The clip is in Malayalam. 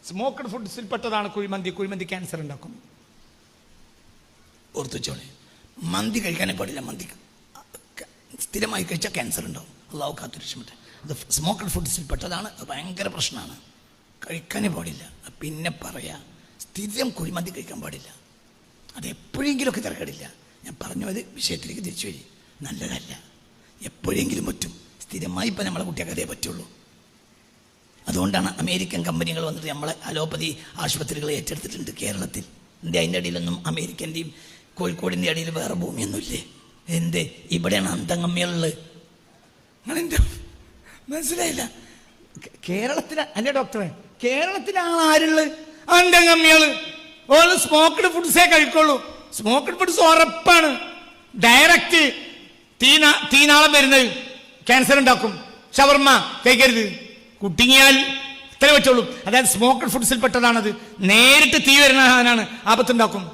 സ്മോക്ക്ഡ് ഫുഡ്സിൽ പെട്ടതാണ് കുഴിമന്തി. കുഴിമന്തി ക്യാൻസർ ഉണ്ടാക്കും. ഓർത്തുവെച്ചോളെ, മന്തി കഴിക്കാനേ പാടില്ല. മന്തി സ്ഥിരമായി കഴിച്ചാൽ ക്യാൻസർ ഉണ്ടാവും. അള്ളാഹു കാത്തുരക്ഷമട്ടെ. അത് സ്മോക്ക്ഡ് ഫുഡ്സിൽ പെട്ടതാണ്. അത് ഭയങ്കര പ്രശ്നമാണ്. കഴിക്കാനേ പാടില്ല. പിന്നെ പറയാ, സ്ഥിരം കുഴിമന്തി കഴിക്കാൻ പാടില്ല. അത് എപ്പോഴെങ്കിലുമൊക്കെ തിരക്കടില്ല. ഞാൻ പറഞ്ഞത് വിഷയത്തിലേക്ക് തിരിച്ചു വരി. നല്ലതല്ല. എപ്പോഴെങ്കിലും പറ്റും. സ്ഥിരമായി ഇപ്പം നമ്മളെ കുട്ടികൾക്ക് അതേ പറ്റുള്ളൂ. അതുകൊണ്ടാണ് അമേരിക്കൻ കമ്പനികൾ വന്നിട്ട് നമ്മളെ അലോപ്പതി ആശുപത്രികൾ ഏറ്റെടുത്തിട്ടുണ്ട് കേരളത്തിൽ. എൻ്റെ അതിൻ്റെ അടിയിലൊന്നും അമേരിക്കൻ്റെയും കോഴിക്കോടിൻ്റെ അടിയിൽ വേറെ ഭൂമിയൊന്നുമില്ലേ? എന്ത് ഇവിടെയാണ് അന്തംഗമ്മികളുള്ളത്? നിങ്ങളെന്താ മനസ്സിലായില്ല? കേരളത്തിലെ അല്ലേ ഡോക്ടറെ? കേരളത്തിലാണ് ആരുള്ളത്? അന്തംഗമ്മികള്. ഓൾ സ്മോക്ക്ഡ് ഫുഡ്സേ കഴിക്കുള്ളൂ. സ്മോക്ക്ഡ് ഫുഡ്സ് ഉറപ്പാണ്. ഡയറക്റ്റ് തീനാളം വരുന്നത് ക്യാൻസർ ഉണ്ടാക്കും. ഷവർമ്മ കഴിക്കരുത്. കുട്ടിങ്ങിയാൽ ഇത്രേ പറ്റുള്ളൂ. അതായത് സ്മോക്ക്ഡ് ഫുഡ്സിൽ പെട്ടതാണത്. നേരിട്ട് തീ വരുന്ന സാധനമാണ്, ആപത്തുണ്ടാക്കും.